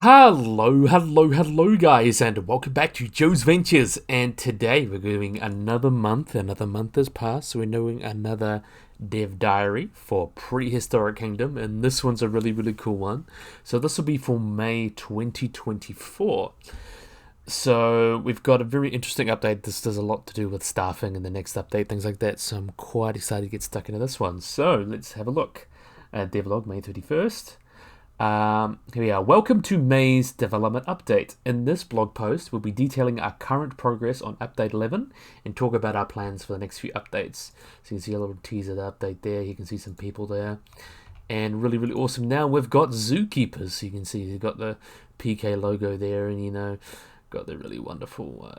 Hello guys, and welcome back to Joe's Ventures. And today we're doing another month. Another month has passed, so we're doing another dev diary for Prehistoric Kingdom, and this one's a really cool one. So this will be for May 2024. So we've got a very interesting update. This does a lot to do with staffing and the next update, things like that. So I'm quite excited to get stuck into this one. So let's have a look. Devlog May 31st. Here we are. Welcome to May's development update. In this blog post, we'll be detailing our current progress on update 11 and talk about our plans for the next few updates. So you can see a little teaser of the update there. You can see some people there. And really awesome. Now we've got zookeepers. So you can see you've got the PK logo there, and got the really wonderful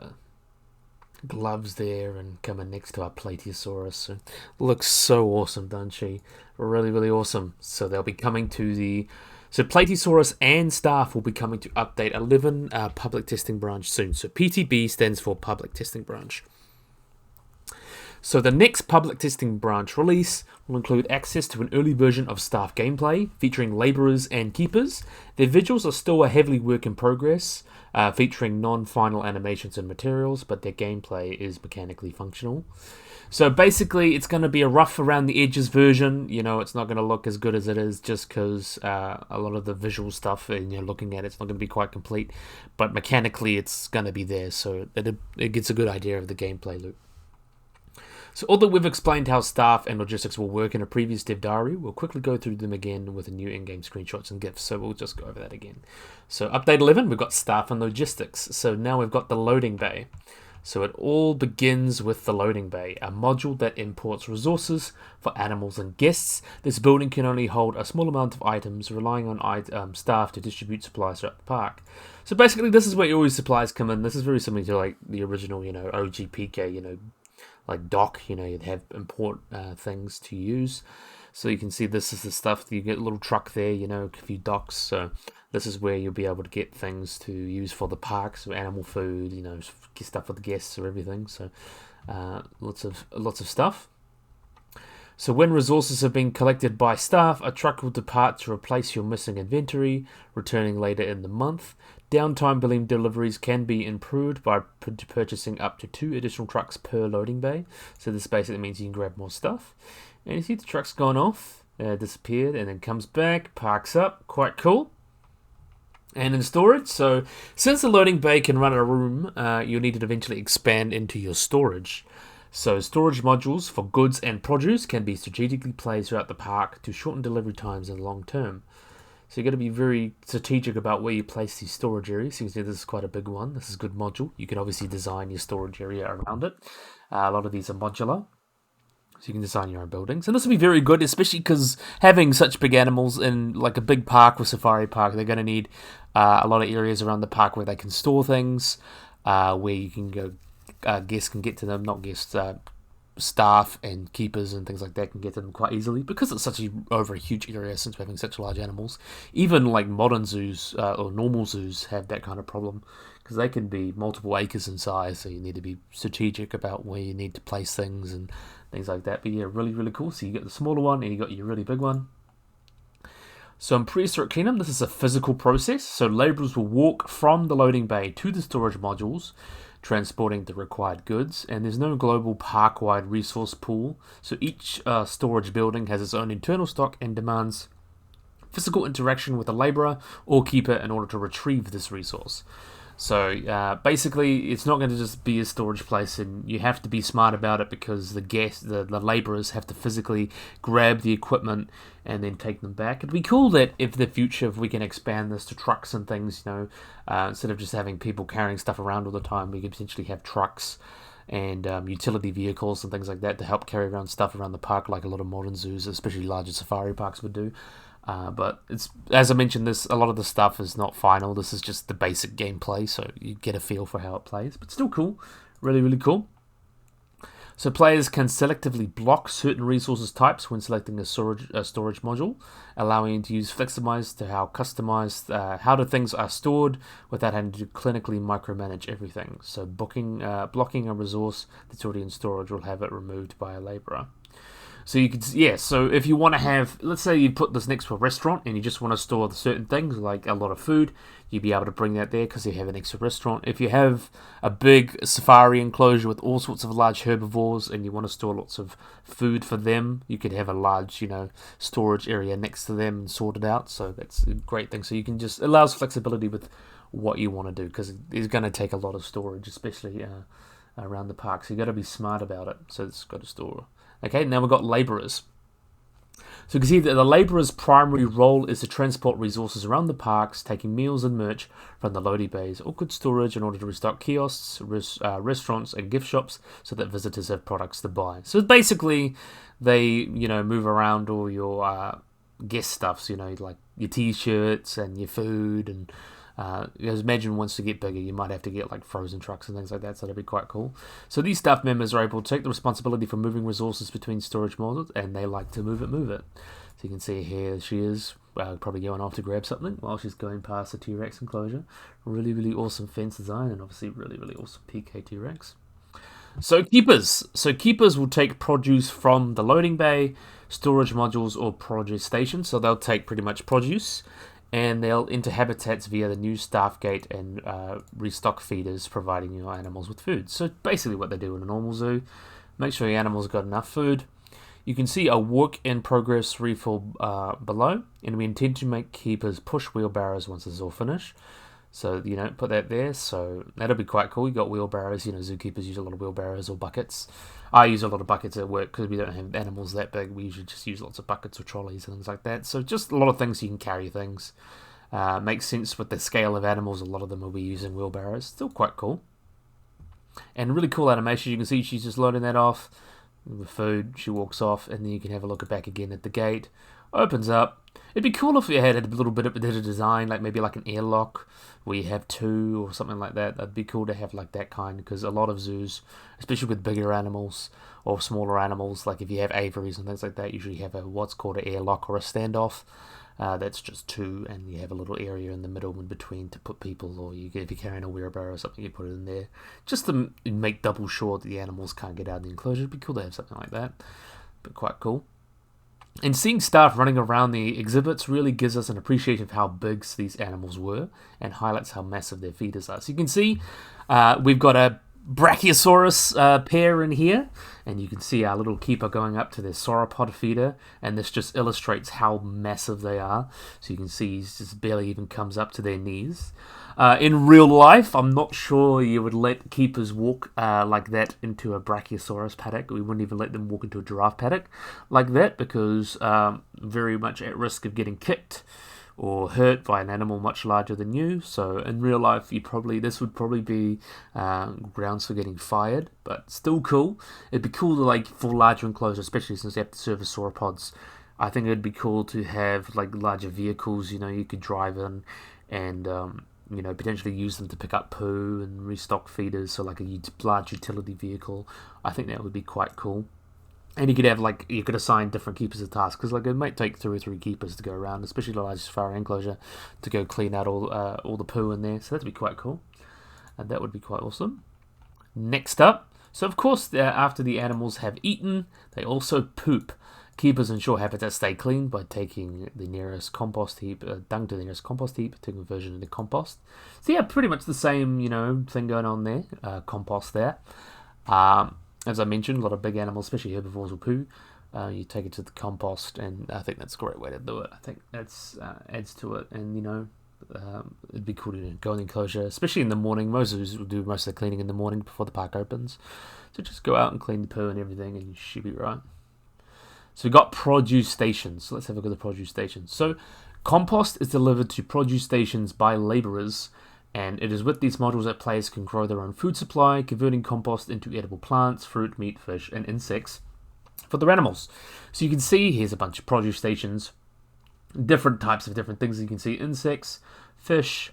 gloves there, and coming next to our Plateosaurus. So looks so awesome, doesn't she? Really awesome. So they'll be coming to the Plateosaurus and staff will be coming to update 11 public testing branch soon. So PTB stands for public testing branch. So the next public testing branch release will include access to an early version of staff gameplay featuring labourers and keepers. Their visuals are still a heavily work in progress, featuring non-final animations and materials, but their gameplay is mechanically functional. So basically, it's going to be a rough around the edges version. It's not going to look as good as it is just because a lot of the visual stuff, and looking at it's not going to be quite complete. But mechanically, it's going to be there, so it gets a good idea of the gameplay loop. So although we've explained how staff and logistics will work in a previous dev diary, we'll quickly go through them again with the new in-game screenshots and GIFs, so we'll just go over that again. So update 11, we've got staff and logistics. So now we've got the loading bay. So it all begins with the loading bay, a module that imports resources for animals and guests. This building can only hold a small amount of items, relying on staff to distribute supplies throughout the park. So basically, this is where all your supplies come in. This is very similar to like the original, OG PK, like dock. You'd have import things to use. So you can see this is the stuff that you get a little truck there, a few docks. So this is where you'll be able to get things to use for the park, so animal food, stuff for the guests or everything. So lots of stuff. So when resources have been collected by staff, a truck will depart to replace your missing inventory, returning later in the month. Downtime billing deliveries can be improved by purchasing up to 2 additional trucks per loading bay. So this basically means you can grab more stuff. And you see the truck's gone off, disappeared, and then comes back, parks up. Quite cool. And in storage, so since the loading bay can run a room, you'll need to eventually expand into your storage. So storage modules for goods and produce can be strategically placed throughout the park to shorten delivery times in the long term. So you've got to be very strategic about where you place these storage areas. You can see this is quite a big one. This is a good module. You can obviously design your storage area around it. A lot of these are modular, so you can design your own buildings. And this will be very good, especially because having such big animals in like a big park or safari park, they're going to need a lot of areas around the park where they can store things, where you can go, guests can get to them, not guests, staff and keepers and things like that can get to them quite easily because it's such over a huge area since we're having such large animals. Even like modern zoos or normal zoos have that kind of problem because they can be multiple acres in size, so you need to be strategic about where you need to place things and things like that. But yeah, really cool. So you got the smaller one and you got your really big one. So in Prehistoric Kingdom, this is a physical process. So laborers will walk from the loading bay to the storage modules, transporting the required goods, and there's no global park-wide resource pool, so each storage building has its own internal stock and demands physical interaction with a labourer or keeper in order to retrieve this resource. So basically, it's not going to just be a storage place, and you have to be smart about it because the labourers have to physically grab the equipment and then take them back. It'd be cool that if we can expand this to trucks and things, instead of just having people carrying stuff around all the time, we could potentially have trucks and utility vehicles and things like that to help carry around stuff around the park, like a lot of modern zoos, especially larger safari parks, would do. But it's, as I mentioned, a lot of the stuff is not final. This is just the basic gameplay, so you get a feel for how it plays. But still cool, really cool. So players can selectively block certain resources types when selecting a storage module, allowing you to use Fleximise to how customized how the things are stored without having to clinically micromanage everything. So blocking a resource that's already in storage will have it removed by a labourer. So you could, yeah. So if you want to have, let's say you put this next to a restaurant and you just want to store certain things like a lot of food, you'd be able to bring that there because you have an extra restaurant. If you have a big safari enclosure with all sorts of large herbivores and you want to store lots of food for them, you could have a large, storage area next to them and sort it out. So that's a great thing. So you can just allows flexibility with what you want to do because it's going to take a lot of storage, especially around the park. So you got to be smart about it. So it's got to store. Okay, now we've got labourers. So you can see that the labourer's primary role is to transport resources around the parks, taking meals and merch from the loading bays or good storage in order to restock kiosks, restaurants and gift shops so that visitors have products to buy. So basically, they, move around all your guest stuffs, like your t-shirts and your food and imagine once you get bigger, you might have to get like frozen trucks and things like that, so that'd be quite cool. So these staff members are able to take the responsibility for moving resources between storage modules, and they like to move it. So you can see here she is probably going off to grab something while she's going past the T-Rex enclosure. Really, really awesome fence design, and obviously really, really awesome PK T-Rex. So keepers will take produce from the loading bay, storage modules, or produce stations. So they'll take pretty much produce, and they'll enter habitats via the new staff gate and restock feeders, providing your animals with food. So basically what they do in a normal zoo, make sure your animals got enough food. You can see a work in progress refill below, and we intend to make keepers push wheelbarrows once it's all finished. So, put that there. So that'll be quite cool. You got wheelbarrows, zookeepers use a lot of wheelbarrows or buckets. I use a lot of buckets at work because we don't have animals that big. We usually just use lots of buckets or trolleys and things like that. So just a lot of things you can carry things. Makes sense with the scale of animals. A lot of them will be using wheelbarrows. Still quite cool. And really cool animation. You can see she's just loading that off with food. She walks off, and then you can have a look back again at the gate. Opens up. It'd be cool if you had a little bit of a design, like maybe like an airlock where you have two or something like that. That'd be cool to have like that kind, because a lot of zoos, especially with bigger animals or smaller animals, like if you have aviaries and things like that, usually have what's called an airlock or a standoff. That's just two, and you have a little area in the middle in between to put people, or if you're carrying a wheelbarrow or something, you put it in there just to make double sure that the animals can't get out of the enclosure. It'd be cool to have something like that, but quite cool. And seeing staff running around the exhibits really gives us an appreciation of how big these animals were and highlights how massive their feeders are. So you can see we've got a Brachiosaurus pair in here, and you can see our little keeper going up to their sauropod feeder, and this just illustrates how massive they are. So you can see he just barely even comes up to their knees. In real life, I'm not sure you would let keepers walk like that into a Brachiosaurus paddock. We wouldn't even let them walk into a giraffe paddock like that, because very much at risk of getting kicked or hurt by an animal much larger than you. So in real life, this would probably be grounds for getting fired, but still cool. It'd be cool to for larger enclosures, especially since you have to service sauropods. I think it'd be cool to have larger vehicles, you could drive in and potentially use them to pick up poo and restock feeders. So like a large utility vehicle, I think that would be quite cool. And you could have you could assign different keepers a task, because it might take 2 or 3 keepers to go around, especially the large safari enclosure, to go clean out all the poo in there. So that'd be quite cool, and that would be quite awesome. Next up, so of course after the animals have eaten, they also poop. Keepers ensure habitats stay clean by taking the nearest compost heap, dung to the nearest compost heap, to conversion into compost. So yeah, pretty much the same thing going on there. Compost there. As I mentioned, a lot of big animals, especially herbivores, will poo. You take it to the compost, and I think that's a great way to do it. I think that's adds to it, and it'd be cool to go in the enclosure, especially in the morning. Most zoos will do most of the cleaning in the morning before the park opens. So just go out and clean the poo and everything, and you should be right. So we've got produce stations. So let's have a look at the produce stations. So compost is delivered to produce stations by labourers, and it is with these modules that players can grow their own food supply, converting compost into edible plants, fruit, meat, fish, and insects for their animals. So you can see here's a bunch of produce stations, different types of different things. You can see insects, fish,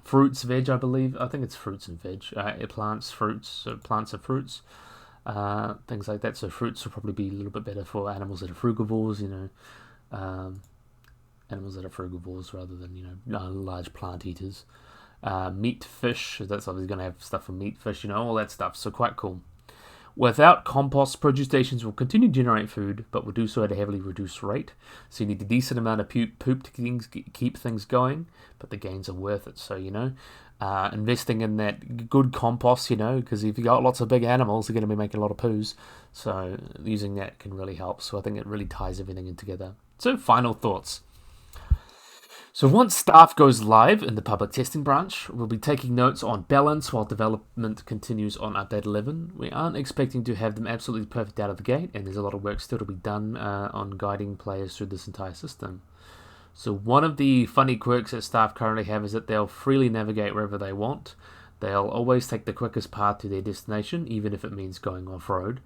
fruits, veg, I believe. I think it's fruits and veg. Plants, fruits, so plants and fruits. Things like that. So fruits will probably be a little bit better for animals that are frugivores, animals that are frugivores rather than, large plant eaters. Meat, fish, that's obviously going to have stuff for meat, fish, all that stuff. So quite cool. Without compost, produce stations will continue to generate food, but will do so at a heavily reduced rate. So you need a decent amount of poop to keep things going, but the gains are worth it. So, investing in that good compost, because if you got lots of big animals, they're going to be making a lot of poos. So using that can really help. So I think it really ties everything in together. So final thoughts. So once staff goes live in the public testing branch, we'll be taking notes on balance while development continues on update 11. We aren't expecting to have them absolutely perfect out of the gate, and there's a lot of work still to be done on guiding players through this entire system. So one of the funny quirks that staff currently have is that they'll freely navigate wherever they want. They'll always take the quickest path to their destination, even if it means going off-road.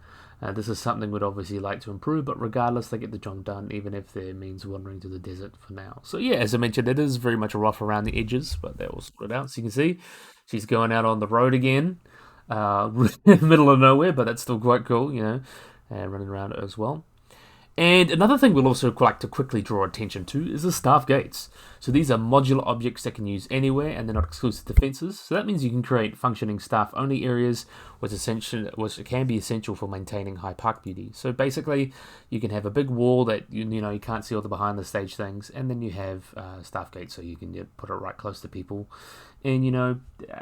This is something we'd obviously like to improve, but regardless, they get the job done, even if it means wandering to the desert for now. So yeah, as I mentioned, it is very much rough around the edges, but that will sort it out. So you can see she's going out on the road again, in the middle of nowhere, but that's still quite cool, and running around it as well. And another thing we'll also like to quickly draw attention to is the staff gates. So these are modular objects that can use anywhere, and they're not exclusive to fences. So that means you can create functioning staff-only areas, which can be essential for maintaining high park beauty. So basically, you can have a big wall that you can't see all the behind-the-stage things, and then you have staff gates, so you can put it right close to people, and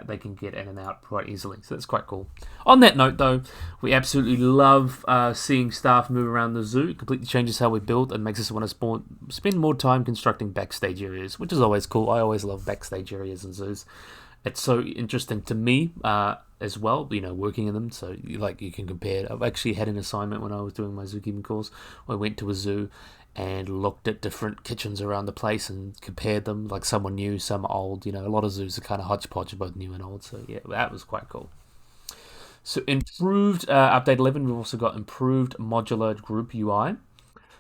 they can get in and out quite easily. So that's quite cool. On that note, though, we absolutely love seeing staff move around the zoo. It completely changes how we build and makes us want to spend more time constructing backstage areas, which is always cool. I always love backstage areas in zoos. It's so interesting to me as well, working in them. So you can compare. I've actually had an assignment when I was doing my zookeeping course. I went to a zoo and looked at different kitchens around the place and compared them, like some were new, some old. A lot of zoos are kind of hodgepodge, both new and old. So yeah, that was quite cool. So improved update 11, we've also got improved modular group UI.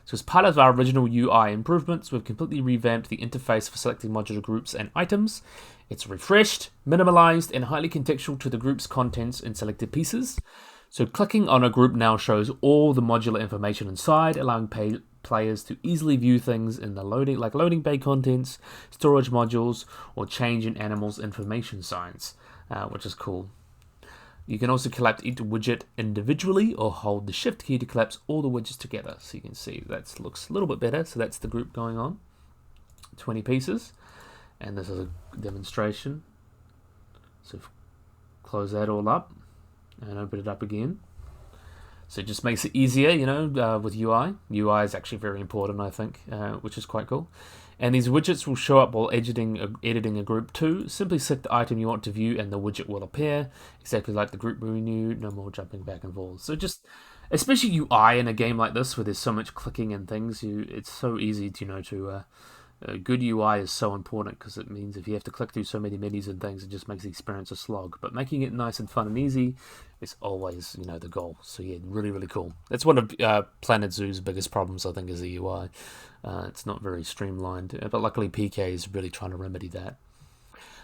So as part of our original UI improvements, we've completely revamped the interface for selecting modular groups and items. It's refreshed, minimalized, and highly contextual to the group's contents and selected pieces. So clicking on a group now shows all the modular information inside, allowing players to easily view things in the loading bay contents, storage modules, or change in animals' information signs, which is cool. You can also collapse each widget individually or hold the shift key to collapse all the widgets together. So you can see that looks a little bit better. So that's the group going on. 20 pieces. And this is a demonstration. So close that all up and open it up again. So it just makes it easier, with UI. UI is actually very important, I think, which is quite cool. And these widgets will show up while editing a group too. Simply select the item you want to view and the widget will appear, exactly like the group menu, no more jumping back and forth. So just, especially UI in a game like this where there's so much clicking and things, it's so easy to good UI is so important because it means if you have to click through so many menus and things, it just makes the experience a slog. But making it nice and fun and easy is always, the goal. So yeah, really, really cool. That's one of Planet Zoo's biggest problems, I think, is the UI. It's not very streamlined, but luckily PK is really trying to remedy that.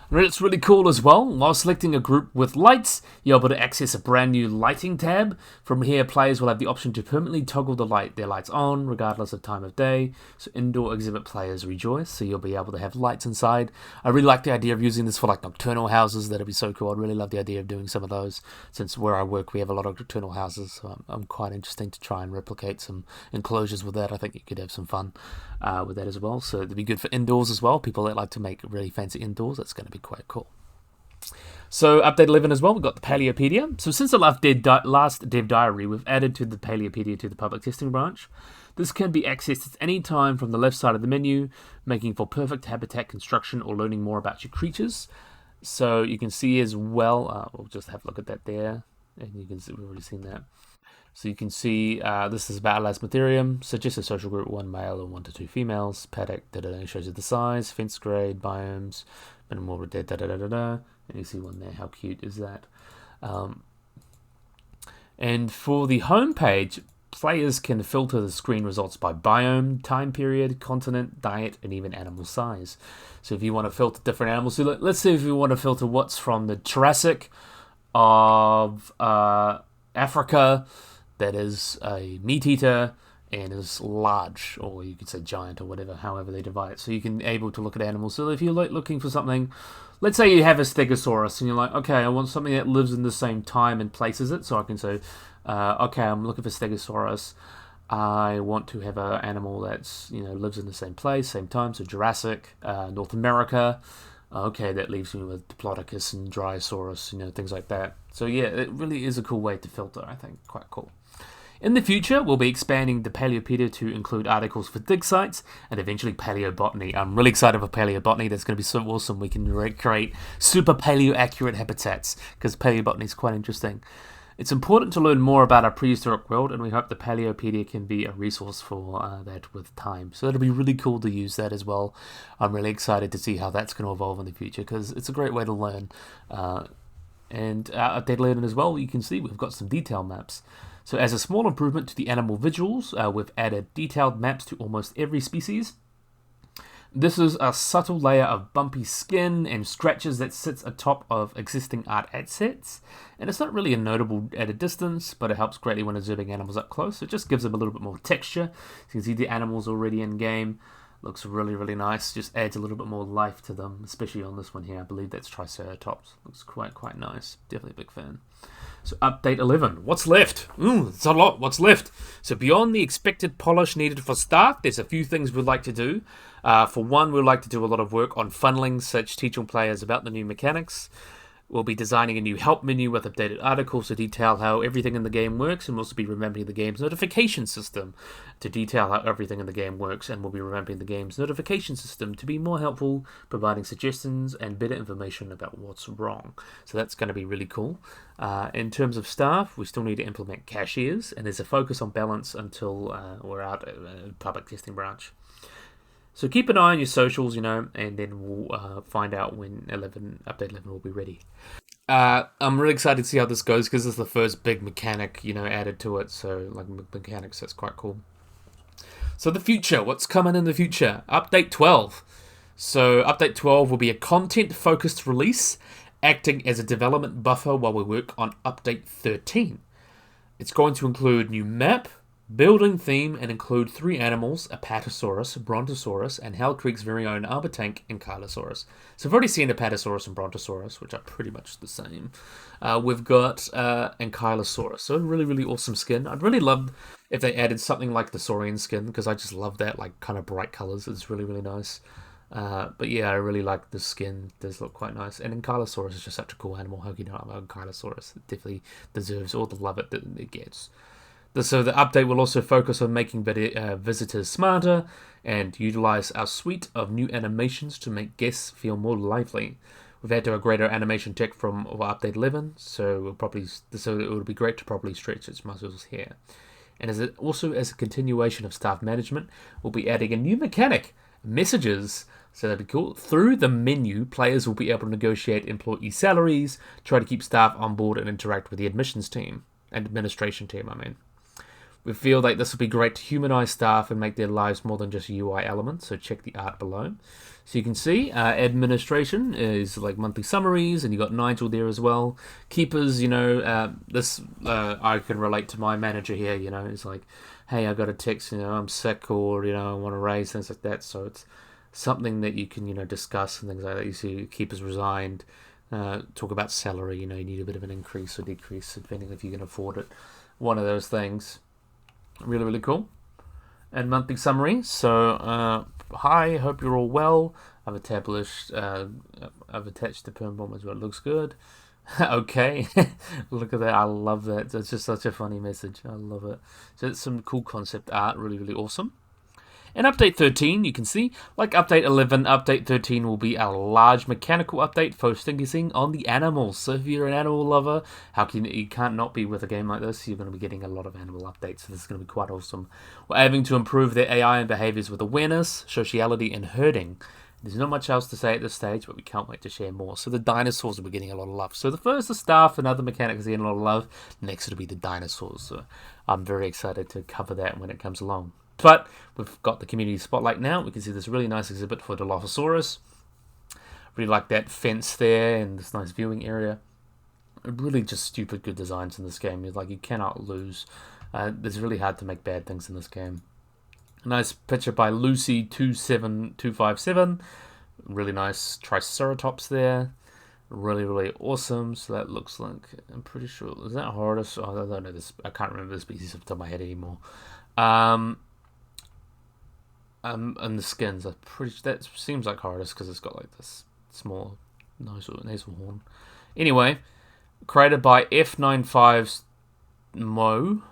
And it's really cool as well. While selecting a group with lights, you're able to access a brand new lighting tab. From here, players will have the option to permanently toggle their lights on, regardless of time of day. So indoor exhibit players rejoice, so you'll be able to have lights inside. I really like the idea of using this for nocturnal houses. That'd be so cool. I'd really love the idea of doing some of those. Since where I work, we have a lot of nocturnal houses, so I'm quite interested to try and replicate some enclosures with that. I think you could have some fun with that as well. So it'd be good for indoors as well. People that like to make really fancy indoors, that's going to be quite cool. So update 11 as well, we've got the Paleopedia. So since the last dev diary, we've added to the Paleopedia to the public testing branch. This can be accessed at any time from the left side of the menu, making for perfect habitat construction or learning more about your creatures. So you can see as well, we'll just have a look at that there, and you can see we've already seen that. So you can see this is about Elasmatherium. Suggest a social group, 1 male and 1 to 2 females. Paddock, shows you the size, fence grade, biomes, minimal and you see one there. How cute is that? And for the home page, players can filter the screen results by biome, time period, continent, diet, and even animal size. So if you want to filter different animals, so let's say if you want to filter what's from the Jurassic of Africa, that is a meat eater, and is large, or you could say giant, or whatever, however they divide it. So you can able to look at animals. So if you're looking for something, let's say you have a stegosaurus, and you're like, okay, I want something that lives in the same time and place as it. So I can say, okay, I'm looking for stegosaurus. I want to have an animal that's lives in the same place, same time. So Jurassic, North America. Okay, that leaves me with Diplodocus and Dryosaurus, things like that. So yeah, it really is a cool way to filter. I think quite cool. In the future, we'll be expanding the Paleopedia to include articles for dig sites and eventually paleobotany. I'm really excited for paleobotany. That's going to be so awesome. We can create super paleo-accurate habitats because paleobotany is quite interesting. It's important to learn more about our prehistoric world, and we hope the Paleopedia can be a resource for that with time. So it'll be really cool to use that as well. I'm really excited to see how that's going to evolve in the future because it's a great way to learn. And update learning as well, you can see we've got some detail maps. So as a small improvement to the animal visuals, we've added detailed maps to almost every species. This is a subtle layer of bumpy skin and scratches that sits atop of existing art assets. And it's not really a notable at a distance, but it helps greatly when observing animals up close. It just gives them a little bit more texture. So you can see the animals already in game. Looks really, really nice. Just adds a little bit more life to them, especially on this one here. I believe that's Triceratops. Looks quite nice. Definitely a big fan. So update 11. What's left? It's a lot. What's left? So beyond the expected polish needed for staff, there's a few things we'd like to do. For one, we'd like to do a lot of work on funneling, such teaching players about the new mechanics. We'll be designing a new help menu with updated articles to detail how everything in the game works, and we'll also be revamping the game's notification system to detail how everything in the game works, and we'll be revamping the game's notification system to be more helpful, providing suggestions and better information about what's wrong. So that's going to be really cool. In terms of staff, we still need to implement cashiers, and there's a focus on balance until we're out at public testing branch. So keep an eye on your socials, and then we'll find out when update 11 will be ready. I'm really excited to see how this goes because this is the first big mechanic, added to it. So like mechanics, that's quite cool. So the future, what's coming in the future? Update 12. So update 12 will be a content-focused release, acting as a development buffer while we work on update 13. It's going to include new map, building theme, and include 3 animals: Apatosaurus, Brontosaurus, and Hell Creek's very own Arbortank and Kylosaurus. So I've already seen Apatosaurus and Brontosaurus, which are pretty much the same. We've got Ankylosaurus, so a really, really awesome skin. I'd really love if they added something like the Saurian skin, because I just love that, like, kind of bright colors. It's really, really nice. But yeah, I really like the skin. It does look quite nice. And Ankylosaurus is just such a cool animal. How can you know about Ankylosaurus? It definitely deserves all the love it gets. So the update will also focus on making visitors smarter and utilize our suite of new animations to make guests feel more lively. We've had to a greater animation tech from update 11, so it would be great to properly stretch its muscles here. And as a continuation of staff management, we'll be adding a new mechanic, messages. So that'd be cool. Through the menu, players will be able to negotiate employee salaries, try to keep staff on board, and interact with the administration team. We feel like this will be great to humanize staff and make their lives more than just UI elements, so check the art below. So you can see administration is like monthly summaries, and you got Nigel there as well. Keepers, this I can relate to my manager here, it's like, hey, I got a text, I'm sick, or, I want to raise, things like that. So it's something that you can, discuss and things like that. You see keepers resigned, talk about salary, you need a bit of an increase or decrease, depending if you can afford it. One of those things. Really, really cool. And monthly summary. So, hi, hope you're all well. I've attached the perm bomb as well. It looks good. Okay. Look at that. I love that. It's just such a funny message. I love it. So it's some cool concept art. Really, really awesome. In Update 13, you can see, like Update 11, Update 13 will be a large mechanical update focusing on the animals. So if you're an animal lover, you can't not be with a game like this. You're going to be getting a lot of animal updates, so this is going to be quite awesome. We're aiming to improve their AI and behaviors with awareness, sociality, and herding. There's not much else to say at this stage, but we can't wait to share more. So the dinosaurs will be getting a lot of love. So the staff and other mechanics are getting a lot of love. Next it'll be the dinosaurs. So I'm very excited to cover that when it comes along. But we've got the community spotlight now. We can see this really nice exhibit for Dilophosaurus. Really like that fence there and this nice viewing area. Really just stupid good designs in this game. Like, you cannot lose It's really hard to make bad things in this game. A nice picture by Lucy27257. Really nice Triceratops there. Really, really awesome. So that looks like, I'm pretty sure, is that Horridus? Oh, I don't know this. I can't remember the species off the top of my head anymore. And the skins are that seems like Horridus because it's got like this small nasal horn. Anyway, created by F95's Mo.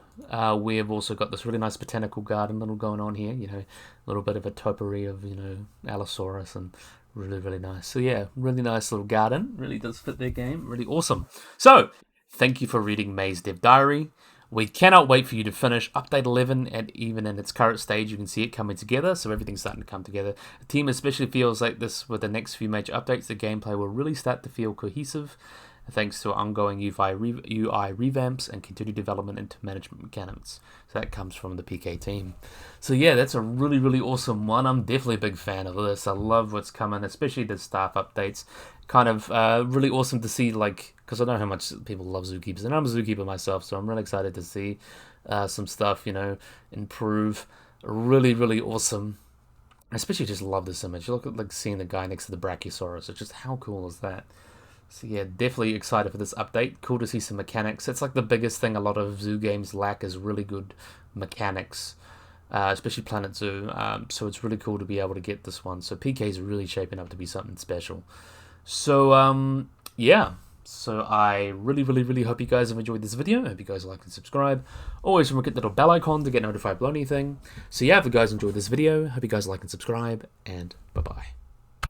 We have also got this really nice botanical garden little going on here. You know, a little bit of a topiary of, you know, Allosaurus, and really, really nice. So yeah, really nice little garden. Really does fit their game. Really awesome. So thank you for reading May's Dev Diary. We cannot wait for you to finish Update 11, and even in its current stage, you can see it coming together, so everything's starting to come together. The team especially feels like this with the next few major updates, the gameplay will really start to feel cohesive, thanks to ongoing UI revamps and continued development into management mechanics. So that comes from the PK team. So yeah, that's a really, really awesome one. I'm definitely a big fan of this. I love what's coming, especially the staff updates. Kind of really awesome to see, like, because I know how much people love zookeepers, and I'm a zookeeper myself, so I'm really excited to see some stuff, you know, improve. Really, really awesome. I especially just love this image. Look at, like, seeing the guy next to the Brachiosaurus. It's just, how cool is that? So yeah, definitely excited for this update. Cool to see some mechanics. It's like the biggest thing a lot of zoo games lack is really good mechanics, especially Planet Zoo. So it's really cool to be able to get this one. So PK is really shaping up to be something special. So yeah. So I really, really, really hope you guys have enjoyed this video. I hope you guys like and subscribe. Always remember to hit the little bell icon to get notified about anything. So yeah, if you guys enjoyed this video, hope you guys like and subscribe, and bye-bye.